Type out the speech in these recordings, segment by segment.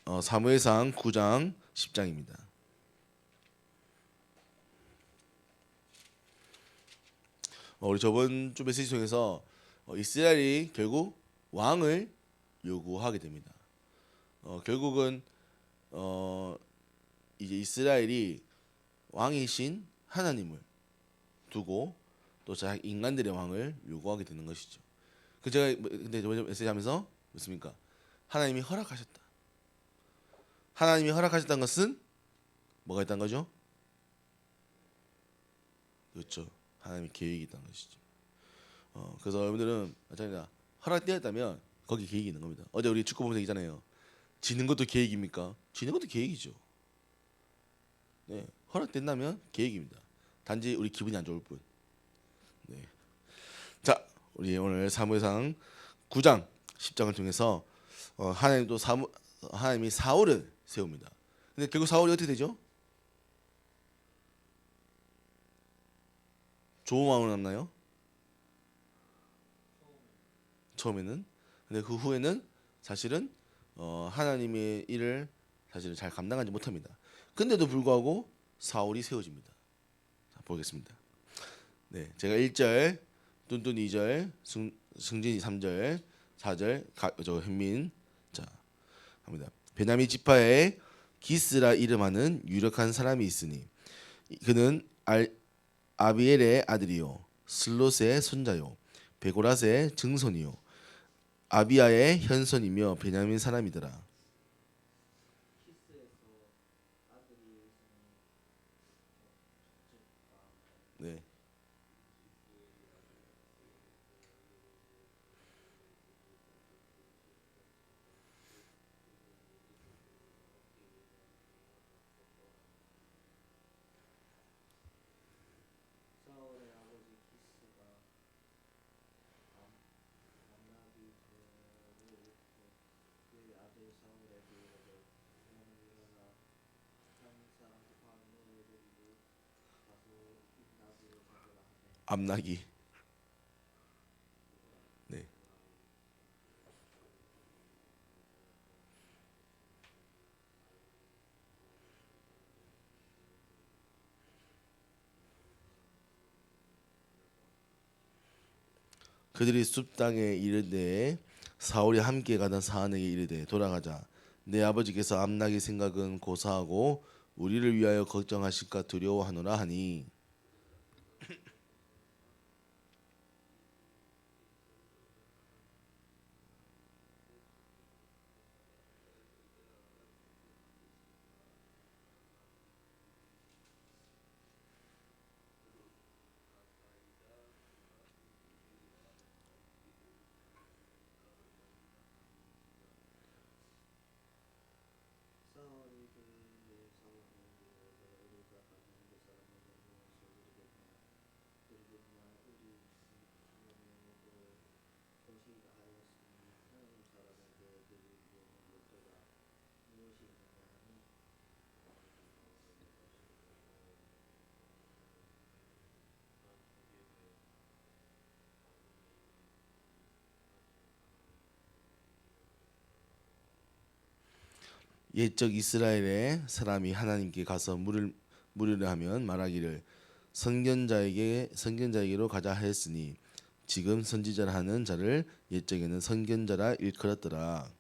사무엘상 9장 10장입니다. 우리 저번 주 메시지 통해서 이스라엘이 결국 왕을 요구하게 됩니다. 결국은 이제 이스라엘이 왕이신 하나님을 두고 또 인간들의 왕을 요구하게 되는 것이죠. 제가 근데 저번 메시지 하면서 무엇입니까? 하나님이 허락하셨다. 하나님이 허락하셨다는 것은 뭐가 있다는 거죠? 그렇죠. 하나님의 계획이 있다는 것이죠. 그래서 여러분들은 마찬가지다. 허락되었다면 거기 계획이 있는 겁니다. 어제 우리 축구 보면서 얘기잖아요. 지는 것도 계획입니까? 지는 것도 계획이죠. 네, 허락된다면 계획입니다. 단지 우리 기분이 안 좋을 뿐. 네. 자, 우리 오늘 사무엘상 9장 10장을 통해서 하나님이 사울을 세웁니다. 근데 결국 사울이 어떻게 되죠? 좋은 왕으로 남나요? 처음에는. 근데 그 후에는 사실은 하나님의 일을 사실은 잘 감당하지 못합니다. 근데도 불구하고 사울이 세워집니다. 자, 보겠습니다. 네, 제가 1절, 뚠뚠 2절, 승진이 3절, 4절, 현민. 자, 합니다. 베냐민 지파에 기스라 이름하는 유력한 사람이 있으니 그는 아비엘의 아들이요 슬롯의 손자요 베고랏의 증손이요 아비야의 현손이며 베냐민 사람이더라. 네. 암나기. 네. 그들이 숲 땅에 이르되 사울이 함께 가던 사안에게 이르되 돌아가자. 내 아버지께서 암나기 생각은 고사하고 우리를 위하여 걱정하실까 두려워하노라 하니. 옛적 이스라엘의 사람이 하나님께 가서 물으려 하면 말하기를 선견자에게로 가자 하였으니 지금 선지자라 하는 자를 옛적에는 선견자라 일컬었더라.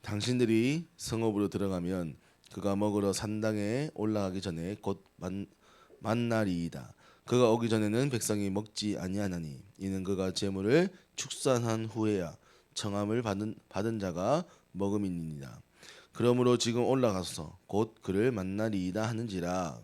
당신들이 성읍으로 들어가면 그가 먹으러 산당에 올라가기 전에 곧 만나리이다. 그가 오기 전에는 백성이 먹지 아니하나니 이는 그가 재물을 축산한 후에야 청함을 받은 자가 먹음이니이다. 그러므로 지금 올라가서 곧 그를 만나리이다 하는지라.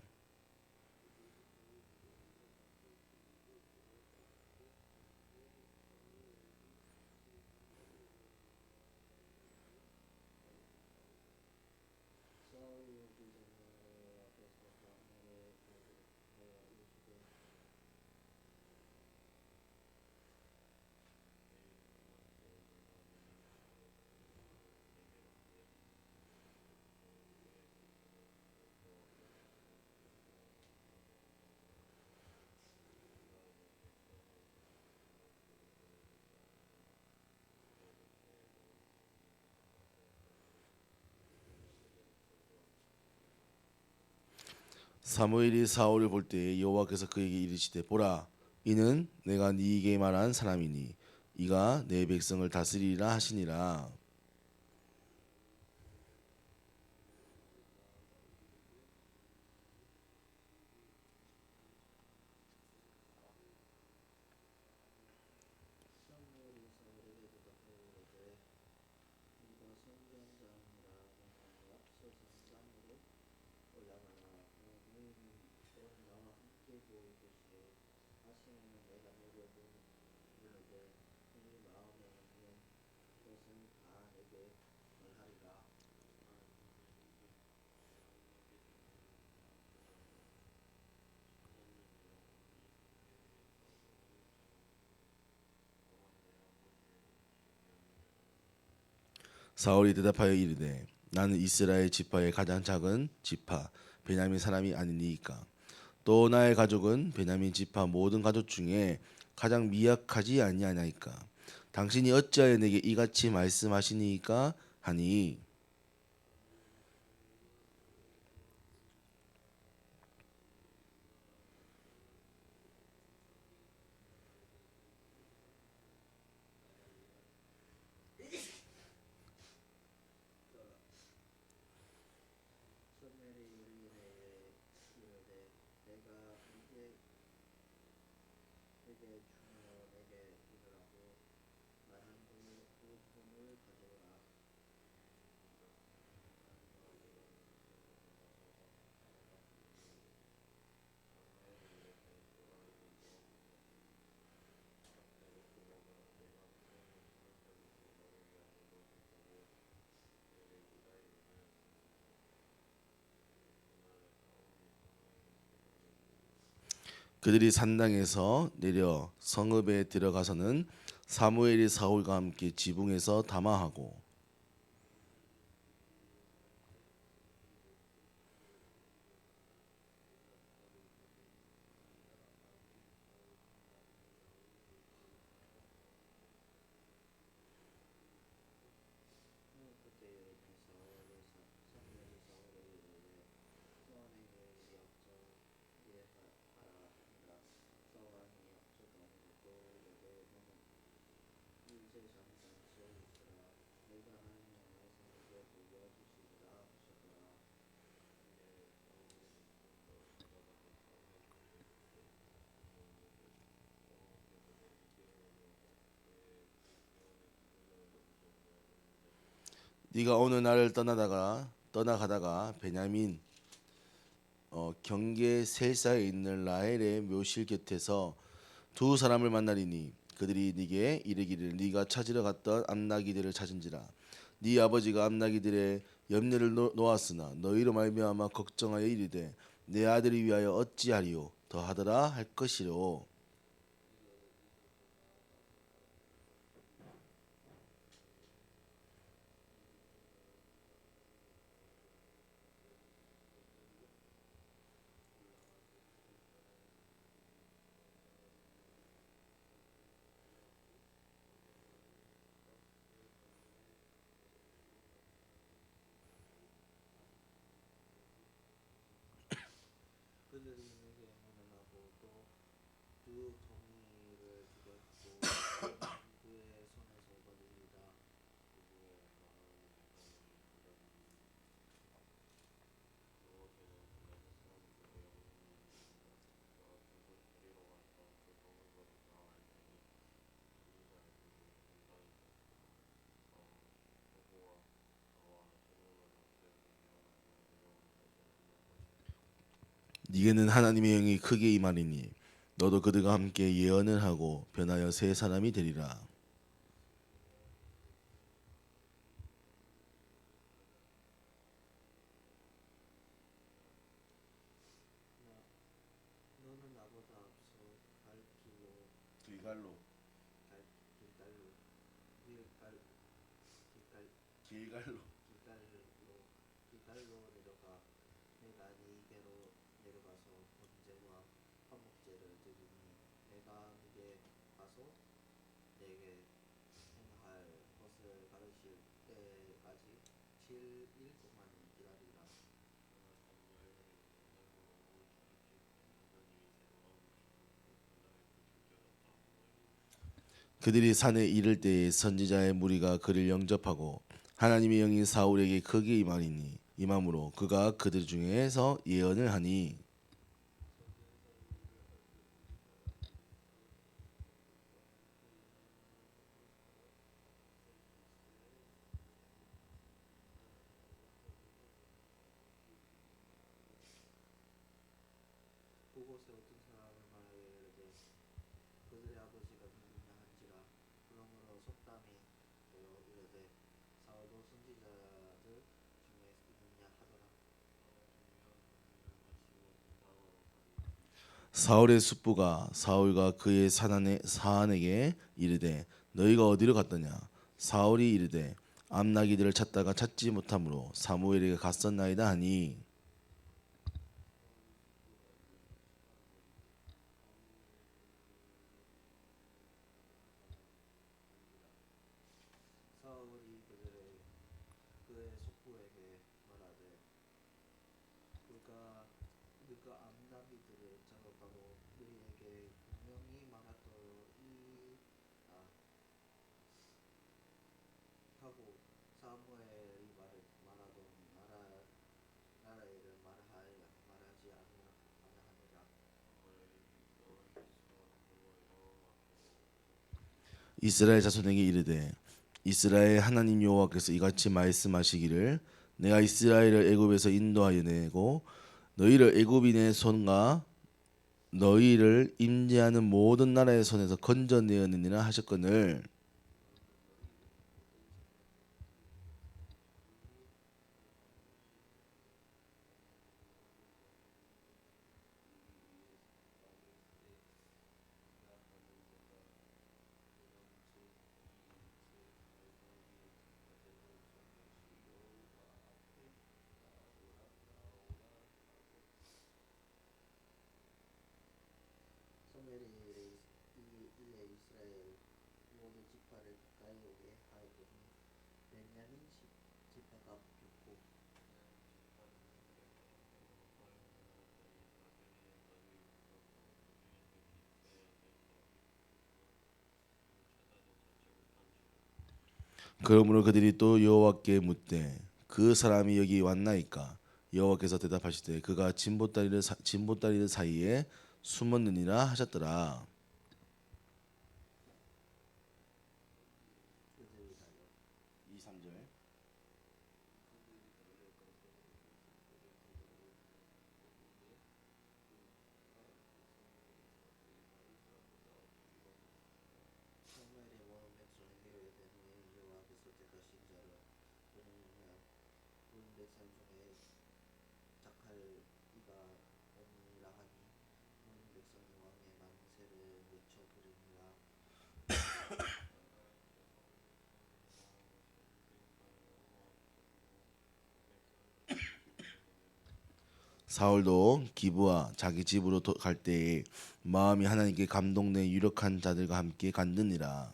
사무엘이 사울을 볼 때에 여호와께서 그에게 이르시되 보라 이는 내가 네게 말한 사람이니 이가 내 백성을 다스리리라 하시니라. 사울이 대답하여 이르되 나는 이스라엘 지파의 가장 작은 지파 베냐민 사람이 아니니이까 또 나의 가족은 베냐민 지파 모든 가족 중에 가장 미약하지 아니하나이까 당신이 어찌하여 내게 이같이 말씀하시니까 하니 그들이 산당에서 내려 성읍에 들어가서는 사무엘이 사울과 함께 지붕에서 담화하고 네가 오늘 나를 떠나가다가 베냐민 경계 셀사에 있는 라헬의 묘실 곁에서 두 사람을 만나리니 그들이 네게 이르기를 네가 찾으러 갔던 암나기들을 찾은지라 네 아버지가 암나기들의 염려를 놓았으나 너희로 말미암아 걱정하여 이르되 내 아들을 위하여 어찌하리요 더하더라 할 것이로. 네게는 하나님의 영이 크게 임하리니 너도 그들과 함께 예언을 하고 변하여 새 사람이 되리라. 길갈로 길갈로 그들이 산에 이를 때에 선지자의 무리가 그를 영접하고 하나님의 영이 사울에게 크게 임하니니 임함으로 그가 그들 중에서 예언을 하니 그곳에 어떤 사람을 말하여 이르되 그들의 아버지가 누구냐 한지라. 그러므로 속담이 되어 이르되 사울도 선지자들 중에 있느냐 하더라. 사울의 숙부가 사울과 그의 사안에게 이르되 너희가 어디로 갔더냐 사울이 이르되 암나기들을 찾다가 찾지 못함으로 사무엘에게 갔었나이다 하니 사울이 그의 숙부에게 말하되 그가 암나비들을 작업하고 너희에게 분명히 말하더이다 하고 사무엘이 말하던 나라 일을 말하지 아니하니라. 이스라엘 자손에게 이르되 이스라엘 하나님 여호와께서 이같이 말씀하시기를 내가 이스라엘을 애굽에서 인도하여 내고 너희를 애굽인의 손과 너희를 임재하는 모든 나라의 손에서 건져내었느니라 하셨거늘 사무엘이 이에 이스라엘 모든 지파를 가까이 오게 하였더니 베냐민 지파가 붙었고 그러므로 그들이 또 여호와께 묻되 그 사람이 여기 왔나이까 여호와께서 대답하시되 그가 진보다리들 사이에 숨었느니라 하셨더라. 그들이 달려 2, 3절. 사무엘이 모든 백성에게 이르되 너희 여호와께서 택하신 자를 끊으면 모든 백성 중에 착할 이가 오니라 하니 모든 백성이 왕의 만세를 외쳐 부르니라. 사울도 기브와 자기 집으로 갈 때에 마음이 하나님께 감동내 유력한 자들과 함께 갔느니라.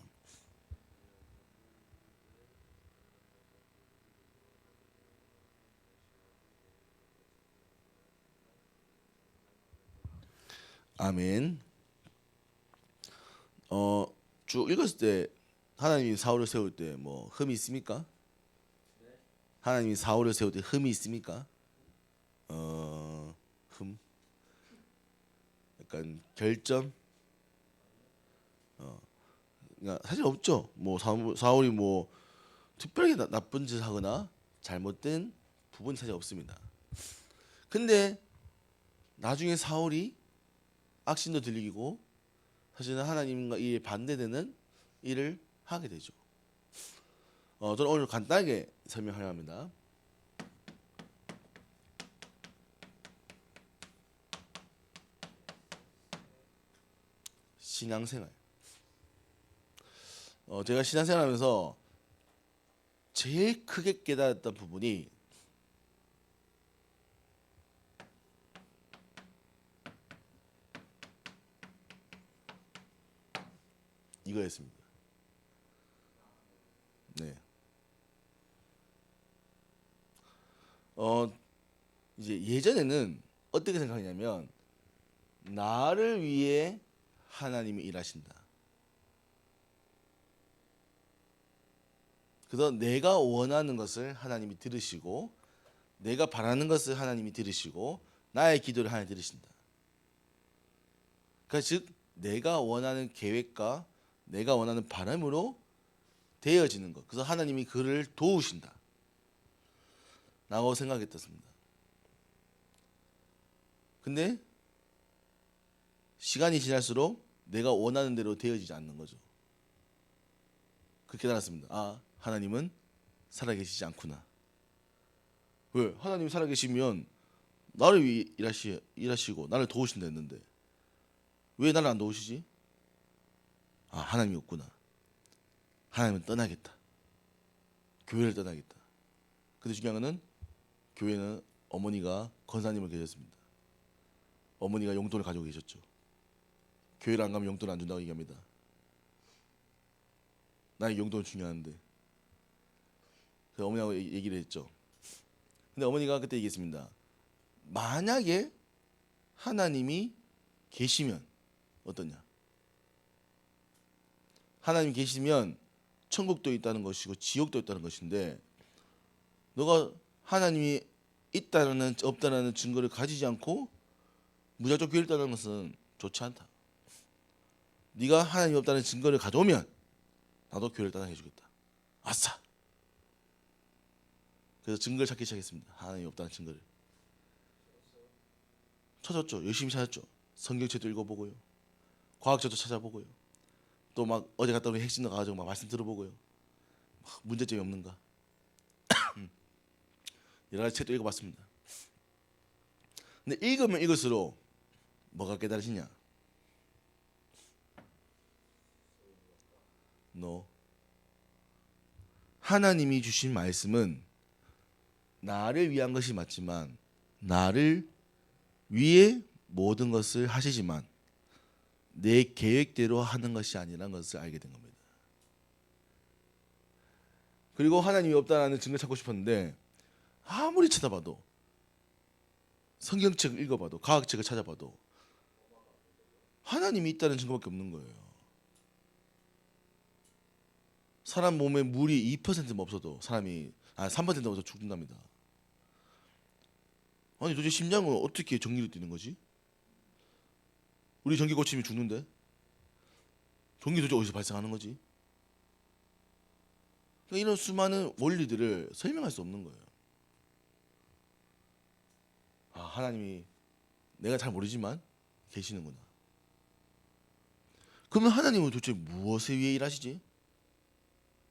아멘. 쭉 읽었을 때 하나님이 사울을 세울 때 뭐 흠이 있습니까? 하나님이 사울을 세울 때 흠이 있습니까? 흠. 약간 결점. 그러니까 사실 없죠. 뭐 사울이 뭐 특별히 나쁜 짓을 하거나 잘못된 부분이 사실 없습니다. 근데 나중에 사울이 악신도 들리고 사실은 하나님과 이에 반대되는 일을 하게 되죠. 저는 오늘 간단하게 설명하려 합니다. 신앙생활. 제가 신앙생활하면서 제일 크게 깨달았던 부분이 이거였습니다. 네. 이제 예전에는 어떻게 생각하냐면 나를 위해 하나님이 일하신다. 그래서 내가 원하는 것을 하나님이 들으시고 내가 바라는 것을 하나님이 들으시고 나의 기도를 하나님이 들으신다. 그러니까 즉 내가 원하는 계획과 내가 원하는 바람으로 되어지는 것. 그래서 하나님이 그를 도우신다. 라고 생각했었습니다. 근데 시간이 지날수록 내가 원하는 대로 되어지지 않는 거죠. 그렇게 깨달았습니다. 아, 하나님은 살아계시지 않구나. 왜? 하나님이 살아계시면 나를 위해 일하시고 나를 도우신다 했는데 왜 나를 안 도우시지? 아, 하나님이 없구나. 하나님은 떠나겠다. 교회를 떠나겠다. 근데 중요한 거는 교회는 어머니가 권사님을 계셨습니다. 어머니가 용돈을 가지고 계셨죠. 교회를 안 가면 용돈 안 준다고 얘기합니다. 나의 용돈은 중요한데. 그래서 어머니하고 얘기를 했죠. 근데 어머니가 그때 얘기했습니다. 만약에 하나님이 계시면 어떠냐? 하나님 계시면 천국도 있다는 것이고 지옥도 있다는 것인데 너가 하나님이 있다는 없다는 증거를 가지지 않고 무작정 교회를 떠나는 것은 좋지 않다. 네가 하나님이 없다는 증거를 가져오면 나도 교회를 떠나게 해주겠다. 아싸. 그래서 증거를 찾기 시작했습니다. 하나님이 없다는 증거를 찾았죠. 열심히 찾았죠. 성경책도 읽어보고요. 과학책도 찾아보고요. 또 막 어제 갔다 오니 핵심도 가가지고 막 말씀 들어보고요. 막 문제점이 없는가. 여러 가지 책도 읽어봤습니다. 근데 읽으면 읽을수록 뭐가 깨달으시냐? 하나님이 주신 말씀은 나를 위한 것이 맞지만 나를 위해 모든 것을 하시지만 내 계획대로 하는 것이 아니라는 것을 알게 된 겁니다. 그리고 하나님이 없다는 증거 찾고 싶었는데 아무리 찾아봐도 성경책을 읽어봐도 과학책을 찾아봐도 하나님이 있다는 증거밖에 없는 거예요. 사람 몸에 물이 2%만 없어도 사람이 3%만 없어도 죽는답니다. 아니 도대체 심장은 어떻게 전기를 뛰는 거지? 우리 전기 고치면 죽는데 전기 도대체 어디서 발생하는 거지? 그러니까 이런 수많은 원리들을 설명할 수 없는 거예요. 아, 하나님이 내가 잘 모르지만 계시는구나. 그러면 하나님은 도대체 무엇에 위해 일하시지?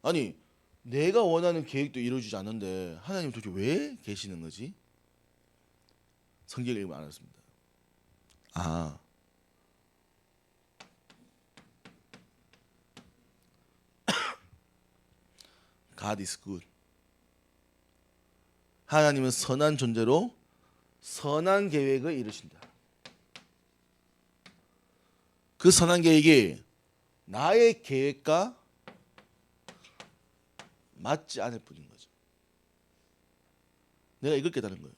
아니 내가 원하는 계획도 이루어지지 않는데 하나님 도대체 왜 계시는 거지? 성경을 읽으면 알았습니다. 아, God is good. 하나님은 선한 존재로 선한 계획을 이루신다. 그 선한 계획이 나의 계획과 맞지 않을 뿐인 거죠. 내가 이걸 깨달은 거예요.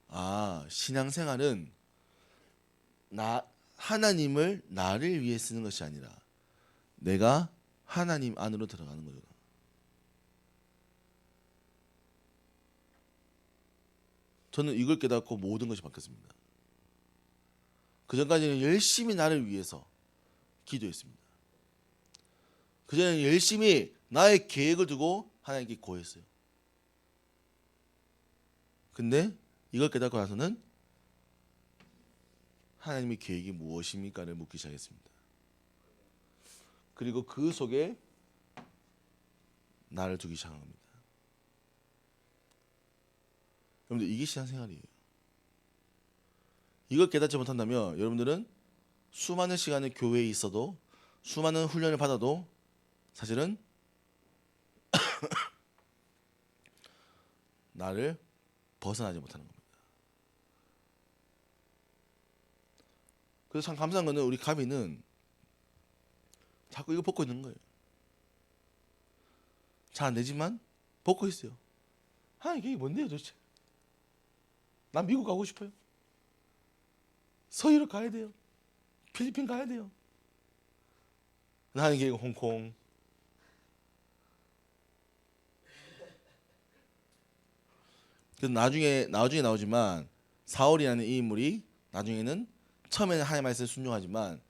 아, 신앙생활은 하나님을 나를 위해 쓰는 것이 아니라 내가 하나님 안으로 들어가는 거죠. 저는 이걸 깨닫고 모든 것이 바뀌었습니다. 그 전까지는 열심히 나를 위해서 기도했습니다. 그 전에는 열심히 나의 계획을 두고 하나님께 고했어요. 근데 이걸 깨닫고 나서는 하나님의 계획이 무엇입니까를 묻기 시작했습니다. 그리고 그 속에 나를 두기 시작한 겁니다. 여러분들 이게 신앙생활이에요. 이걸 깨닫지 못한다면 여러분들은 수많은 시간을 교회에 있어도 수많은 훈련을 받아도 사실은 나를 벗어나지 못하는 겁니다. 그래서 참 감사한 거는 우리 가비는 자꾸 이거 벗고 있는 거예요. 잘 안 되지만 벗고 있어요. 이게 뭔데요 도대체? 난 미국 가고 싶어요. 서유럽 가야 돼요. 필리핀 가야 돼요. 나는 게 홍콩. 그래서 나중에 나오지만 사울이라는 이 인물이 나중에는 처음에는 하나님 말씀에 순종하지만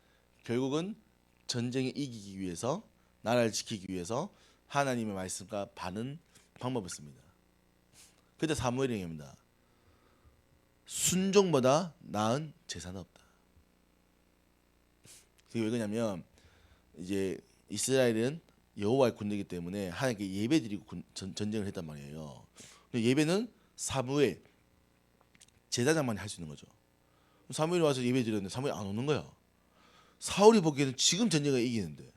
결국은 전쟁에 이기기 위해서 나라를 지키기 위해서 하나님의 말씀과 바른 방법을 씁니다. 그때 사무엘이 얘기합니다. 순종보다 나은 제사는 없다. 그게 왜 그러냐면 이제 이스라엘은 여호와의 군대이기 때문에 하나님께 예배드리고 전쟁을 했단 말이에요. 예배는 사무엘 제사장만이 할 수 있는 거죠. 사무엘이 와서 예배드렸는데 사무엘이 안 오는 거야. 사울이 보기에는 지금 전쟁을 이기는데,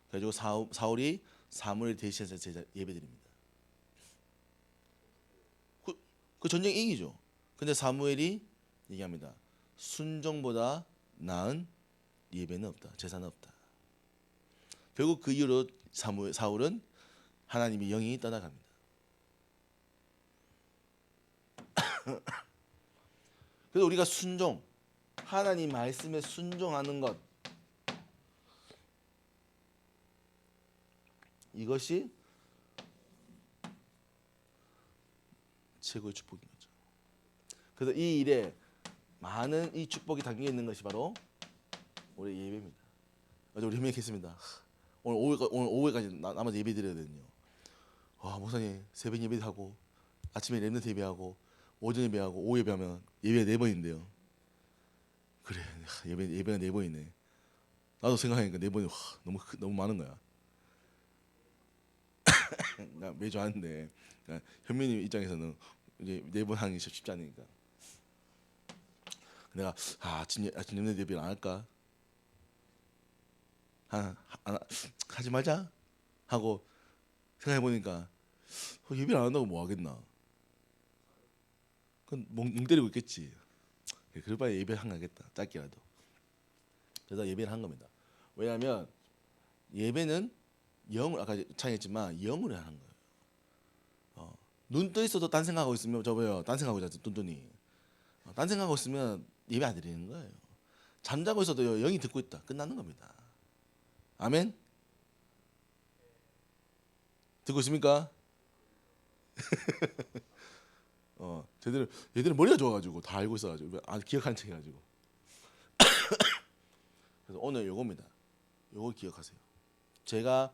그래가지고 사울이 사무엘 대신해서 예배드립니다. 그 전쟁 이기죠. 근데 사무엘이 얘기합니다. 순종보다 나은 예배는 없다. 제사는 없다. 결국 그 이후로 사울은 하나님의 영이 떠나갑니다. 그래서 우리가 순종, 하나님 말씀에 순종하는 것, 이것이 최고의 축복인 거죠. 그래서 이 일에 많은 이 축복이 담겨 있는 것이 바로 우리 예배입니다. 어제 우리 회명했습니다. 오늘 오후까지 남아서 예배 드려야 되거든요. 와, 목사님 새벽 예배하고 아침에 렘넌트 예배하고 오전 예배하고 오후 예배하면 예배가 4번인데요. 그래, 예배가 4번이네. 나도 생각하니까 4번이 너무 많은 거야. 나 매주 하는데 현민님 입장에서는 이제 4번 하는 게 쉽지 않으니까 내가 아침 렘넌트 예배를 안 할까? 하지 말자 하고 생각해 보니까 예배를 안 한다고 뭐 하겠나? 그건 멍 때리고 있겠지. 그럴 바에 예배를 한 거겠다. 짧게라도. 그래서 예배를 한 겁니다. 왜냐하면 예배는 영을 아까 창했지만 영으로 하는 거예요. 눈 떠 있어도 딴 생각하고 있으면 저거요. 딴 생각하고 있잖아. 뚠뚠이. 딴 생각하고 있으면 예배 안 드리는 거예요. 잠자고 있어도 영이 듣고 있다. 끝나는 겁니다. 아멘. 듣고 있습니까? 얘들은 머리가 좋아가지고 다 알고 있어가지고 기억하는 척 해가지고. 그래서 오늘 요겁니다. 요거 기억하세요. 제가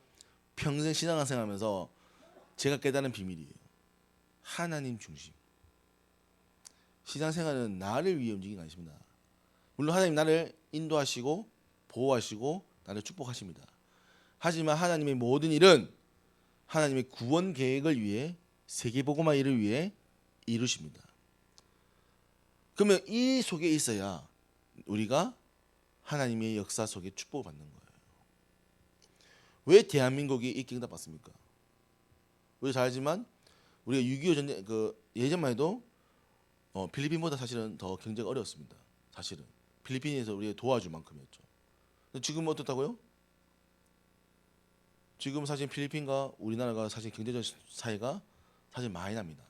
평생 신앙생활 하면서 제가 깨달은 비밀이에요. 하나님 중심. 신앙생활은 나를 위해 움직이는 게 아닙니다. 물론 하나님 나를 인도하시고 보호하시고 나를 축복하십니다. 하지만 하나님의 모든 일은 하나님의 구원 계획을 위해 세계복음화 일을 위해 이루십니다. 그러면 이 속에 있어야 우리가 하나님의 역사 속에 축복을 받는 거예요. 왜 대한민국이 이 응답받습니까? 우리 잘 알지만 우리가 6.25 전쟁 예전만 해도 필리핀보다 사실은 더 경제가 어려웠습니다. 사실은 필리핀에서 우리가 도와줄 만큼이었죠. 근데 지금은 어떻다고요? 지금 사실 필리핀과 우리나라가 사실 경제적 사이가 사실 많이 납니다.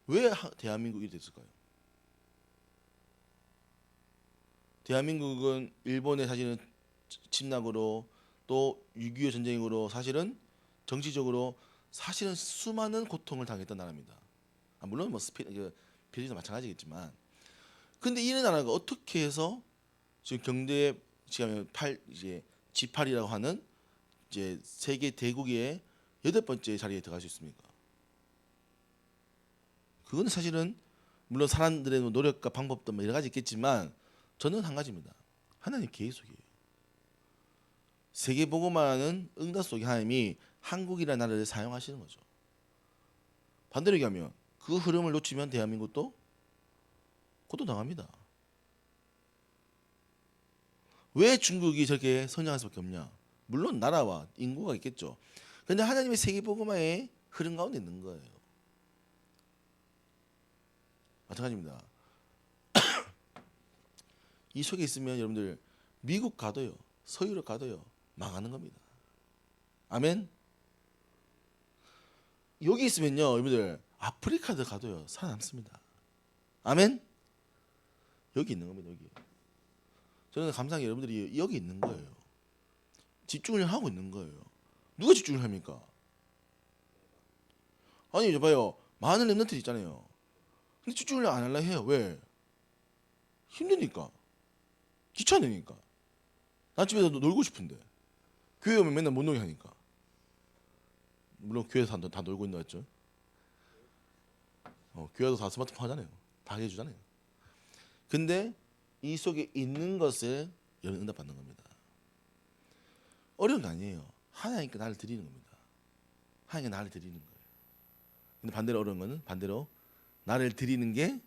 왜 대한민국이 됐을까요? 대한민국은 일본의 사실은 침략으로 또 6.25 전쟁으로 사실은 정치적으로 사실은 수많은 고통을 당했던 나라입니다. 물론 필리핀도 마찬가지겠지만, 근데 이 나라가 어떻게 해서 지금 경제 지금 이제 G8이라고 하는 이제 세계 대국의 8번째 자리에 들어갈 수 있습니까? 그거는 사실은 물론 사람들의 노력과 방법도 여러 가지 있겠지만 저는 한 가지입니다. 하나님 계획 속이에요. 세계복음화는 응답 속에 하나님이 한국이라는 나라를 사용하시는 거죠. 반대로 얘기하면 그 흐름을 놓치면 대한민국도 고통당합니다. 왜 중국이 저렇게 성장할 수밖에 없냐? 물론 나라와 인구가 있겠죠. 그런데 하나님의 세계복음화의 흐름 가운데 있는 거예요. 마찬가지입니다. 이 속에 있으면 여러분들 미국 가도요, 서유럽 가도요 망하는 겁니다. 아멘. 여기 있으면요, 여러분들 아프리카도 가도요 살아남습니다. 아멘. 여기 있는 겁니다. 여기. 저는 감사하게 여러분들이 여기 있는 거예요. 집중을 하고 있는 거예요. 누가 집중을 합니까? 아니, 봐요. 많은 렘넌트들이 있잖아요. 근데 집중을 안 하려 해요. 왜? 힘드니까. 귀찮으니까. 난 집에서 놀고 싶은데. 교회 오면 맨날 못 놀게 하니까. 물론 교회에서 다 놀고 있는 거 같죠. 교회도 다 스마트폰 하잖아요. 다 해주잖아요. 근데 이 속에 있는 것을 여러분 응답받는 겁니다. 어려운 게 아니에요. 하나님께 나를 드리는 겁니다. 하나님께 나를 드리는 거예요. 근데 반대로 어려운 거는 반대로 나를 드리는 게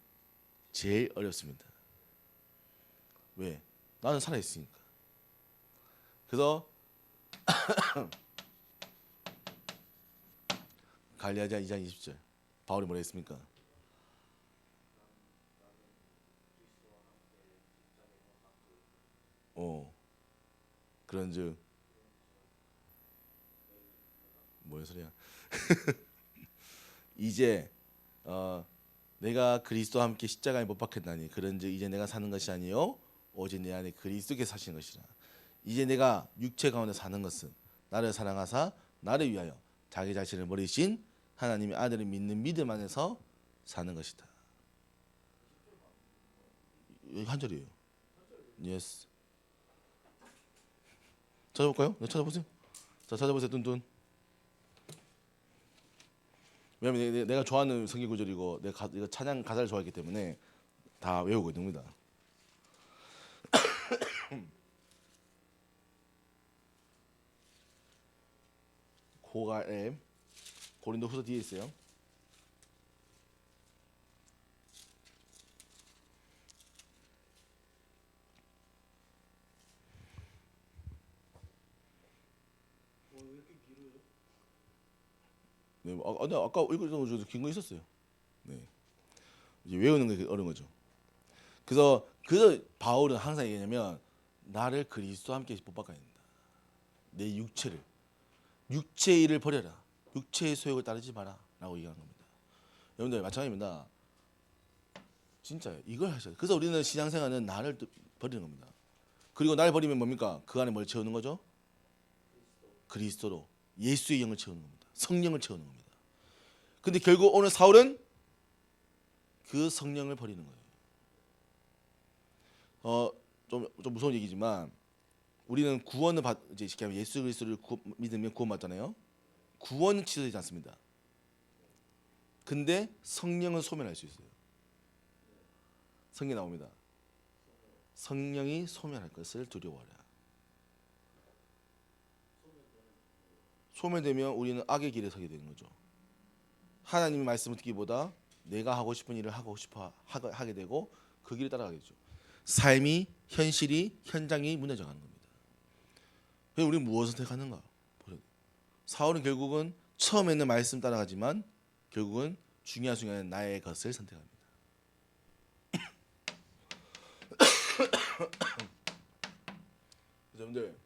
제일 어렵습니다. 왜? 나는 살아있으니까. 그래서 갈라디아 2장 20절 바울이 뭐라 했습니까? 그런즉 뭐야 소리야? 이제 내가 그리스도와 함께 십자가에 못 박혔나니 그런즉 이제 내가 사는 것이 아니요 오직 내 안에 그리스도께 사시는 것이라. 이제 내가 육체 가운데 사는 것은 나를 사랑하사 나를 위하여 자기 자신을 버리신 하나님의 아들을 믿는 믿음 안에서 사는 것이다. 여기 한 절이에요. 예스. 찾아볼까요? 네, 찾아보세요. 자, 찾아보세요. 뚠뚠. 왜냐면 내가 좋아하는 성경 구절이고 내가 이거 찬양 가사를 좋아했기 때문에 다 외우고 있는 겁니다. 고갈엠 고린도후서 뒤에 있어요. 왜 이렇게 길어요? 네, 아까 읽었던 거 중에 긴 거 있었어요. 네, 이제 외우는 게 어려운 거죠. 그래서 바울은 항상 얘기하냐면 나를 그리스도와 함께 못 박아야 된다. 내 육체의 일을 버려라. 육체의 소욕을 따르지 마라라고 얘기하는 겁니다. 여러분들 마찬가지입니다. 진짜요. 이걸 하셔야 돼요. 그래서 우리는 신앙생활은 나를 버리는 겁니다. 그리고 나를 버리면 뭡니까? 그 안에 뭘 채우는 거죠? 그리스도로 예수의 영을 채우는 겁니다. 성령을 채우는 겁니다. 근데 결국 오늘 사울은 그 성령을 버리는 거예요. 좀 무서운 얘기지만 우리는 구원을 이제 쉽게 하면 예수 그리스도를 믿으면 구원받잖아요. 구원은 취소되지 않습니다. 근데 성령은 소멸할 수 있어요. 성경에 나옵니다. 성령이 소멸할 것을 두려워하라. 소멸되면 우리는 악의 길에 서게 되는 거죠. 하나님의 말씀을 듣기보다 내가 하고 싶은 일을 하게 되고 그 길을 따라가겠죠. 삶이 현실이 현장이 무너져 가는 겁니다. 그래서 우리는 무엇을 선택하는가? 사울은 결국은 처음에는 말씀 따라가지만 결국은 중요한 순간에 나의 것을 선택합니다. 여러분들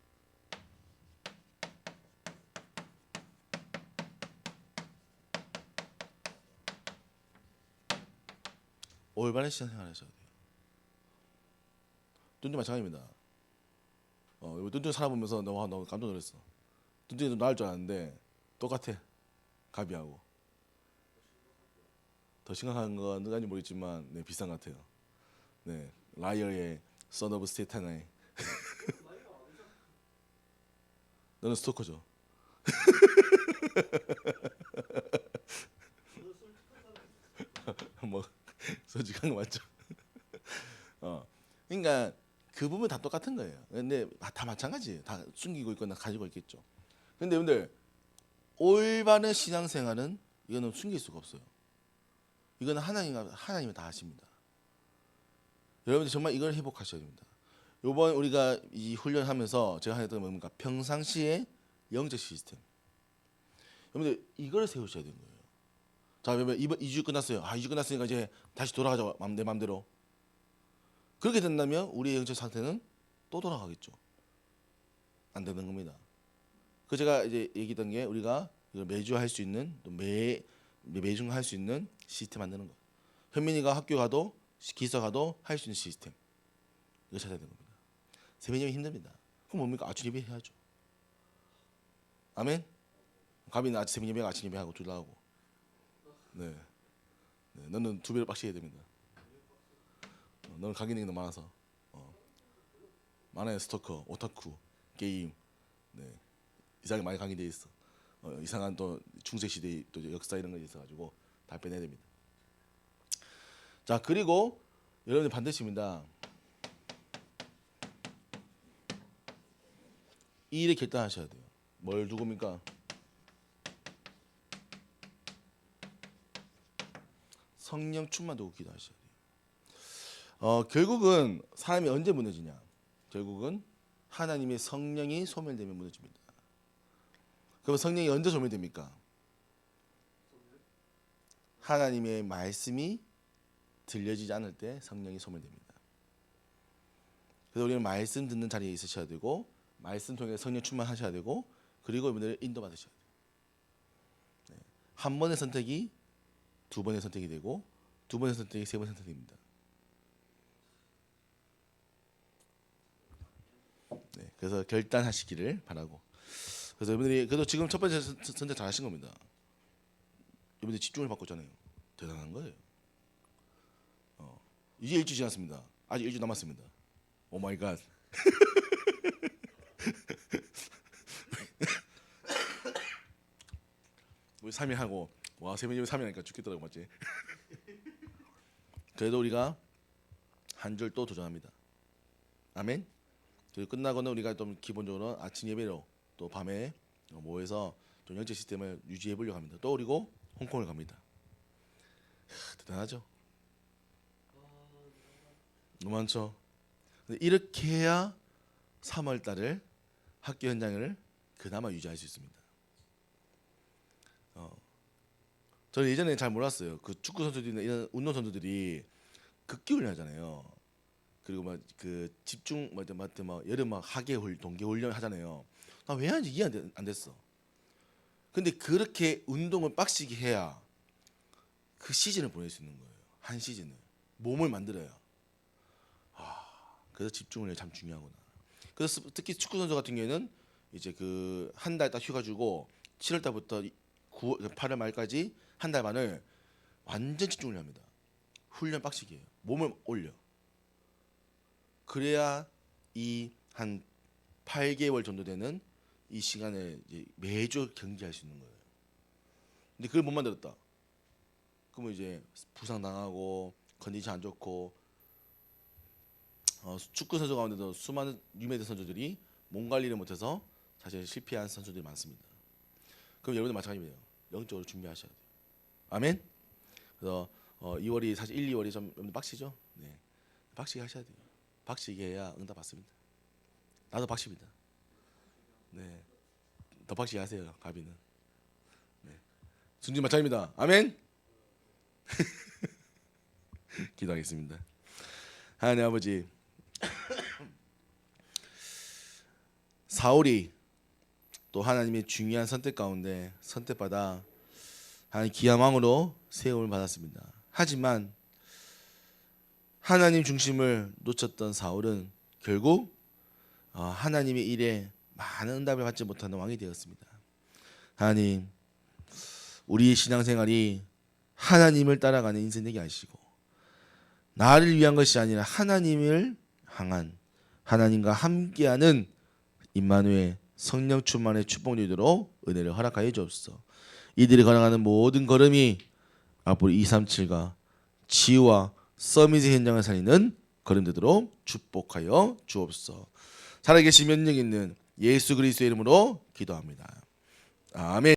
올바른 신앙생활을 하셔야 돼요. 뚠뚠 마찬가지입니다. 뚠뚠 살아보면서 너무 깜짝 놀랐어. 뚠뚠이 좀 나을 줄 알았는데 똑같아. 가비하고. 더 심각한 건 누가인지 모르겠지만 네, 비슷한 것 같아요. 네, 라이어의 Son of Satan. 너는 스토커죠. 뭐 솔직한 거 맞죠? 그러니까 그 부분 다 똑같은 거예요. 근데 다 마찬가지예요. 다 숨기고 있거나 가지고 있겠죠. 근데 여러분들 올바른 신앙생활은 이거는 숨길 수가 없어요. 이거는 하나님이 다 하십니다. 여러분들 정말 이걸 회복하셔야 됩니다. 이번 우리가 이 훈련하면서 제가 했던 게 뭡니까? 평상시에 영적 시스템. 여러분들 이걸 세우셔야 되는 거예요. 자, 그러면 이번 2주 끝났어요. 2주 끝났으니까 이제 다시 돌아가자. 내 마음대로. 그렇게 된다면 우리의 영적 상태는 또 돌아가겠죠. 안 되는 겁니다. 그 제가 이제 얘기했던 게 우리가 이걸 매주 할 수 있는 또 매중 할 수 있는 시스템 만드는 거. 현민이가 학교 가도 기서 가도 할 수 있는 시스템. 이거 찾아야 되는 겁니다. 새벽 예배 힘듭니다. 그럼 뭡니까? 아침 예배 해야죠. 아멘. 가비는 새벽 예배가 아침 예배 하고 둘 다 하고. 네. 네, 너는 2배로 빡시게 해야 됩니다. 너는 각인이 너무 많아서. 많아요. 스토커, 오타쿠, 게임. 네, 이상하게 많이 강의돼 있어. 이상한 또 중세 시대 또 역사 이런 거 있어가지고 다 빼내야 됩니다. 자, 그리고 여러분들 반드시입니다. 이 일에 결단하셔야 돼요. 뭘 두고입니까? 성령 충만 두고 기도하셔야 돼요. 결국은 사람이 언제 무너지냐? 결국은 하나님의 성령이 소멸되면 무너집니다. 그럼 성령이 언제 소멸됩니까? 하나님의 말씀이 들려지지 않을 때 성령이 소멸됩니다. 그래서 우리는 말씀 듣는 자리에 있으셔야 되고, 말씀 통해 성령 충만하셔야 되고, 그리고 여러분들 인도받으셔야 돼요. 한 번의 선택이 2번의 선택이 되고, 2번의 선택이 3번의 선택입니다. 네, 그래서 결단하시기를 바라고. 그래서 여러분들이 그래도 지금 첫 번째 선택 잘하신 겁니다. 여러분들 집중을 받고 있잖아요. 대단한 거예요. 이제 일주일 지났습니다. 아직 일주일 남았습니다. 오 마이 갓. 우리 3일 하고 와 3일 3일 하니까 죽겠더라고 맞지? 그래도 우리가 한 줄 또 도전합니다. 아멘. 그리고 끝나고는 우리가 좀 기본적으로 아침 예배로 또 밤에 모여서 좀 영적 시스템을 유지해 보려고 합니다. 또 그리고 홍콩을 갑니다. 대단하죠? 너무 많죠? 이렇게 해야 3월 달을 학교 현장을 그나마 유지할 수 있습니다. 저는 예전에 잘 몰랐어요. 그 축구 선수들이나 이런 운동 선수들이 극기 훈련하잖아요. 그리고 막 그 집중 막 여름 막 하계 동계 훈련 하잖아요. 나 왜 하는지 이해 안 됐어. 근데 그렇게 운동을 빡시게 해야 그 시즌을 보낼 수 있는 거예요. 한 시즌을 몸을 만들어야. 그래서 집중을 참 중요하구나. 그래서 특히 축구 선수 같은 경우에는 이제 그 한 달 딱 휴가 주고 7월 달부터 8월 말까지 한 달 반을 완전 집중을 합니다. 훈련 빡시게 해요. 몸을 올려. 그래야 이 한 8개월 정도 되는 이 시간을 이제 매주 경기할 수 있는 거예요. 근데 그걸 못 만들었다. 그러면 이제 부상 당하고 컨디션 안 좋고 축구 선수 가운데도 수많은 유명한 선수들이 몸 관리를 못해서 사실 실패한 선수들이 많습니다. 그럼 여러분들 마찬가지예요. 영적으로 준비하셔야 돼요. 아멘. 그래서 2월이 사실 1, 2월이 좀 빡시죠. 네, 빡시게 하셔야 돼요. 빡시게 해야 응답 받습니다. 나도 빡십니다. 네, 더 빡시게 하세요. 가비는. 네, 순진 마찬가지입니다. 아멘. 기도하겠습니다. 하나님 아버지, 사울이 또 하나님의 중요한 선택 가운데 선택받아 하나님 귀한 왕으로 세움을 받았습니다. 하지만 하나님 중심을 놓쳤던 사울은 결국 하나님의 일에 많은 응답을 받지 못하는 왕이 되었습니다. 하나님, 우리의 신앙생활이 하나님을 따라가는 인생 되게 하시고 나를 위한 것이 아니라 하나님을 향한 하나님과 함께하는 임마누엘 성령 충만의 축복 누리도록 은혜를 허락하여 주옵소서. 이들이 걸어가는 모든 걸음이 앞으로 237과 치유와 서밋의 현장을 살리는 걸음 되도록 축복하여 주옵소서. 살아계신 면역 있는 예수 그리스도의 이름으로 기도합니다. 아멘.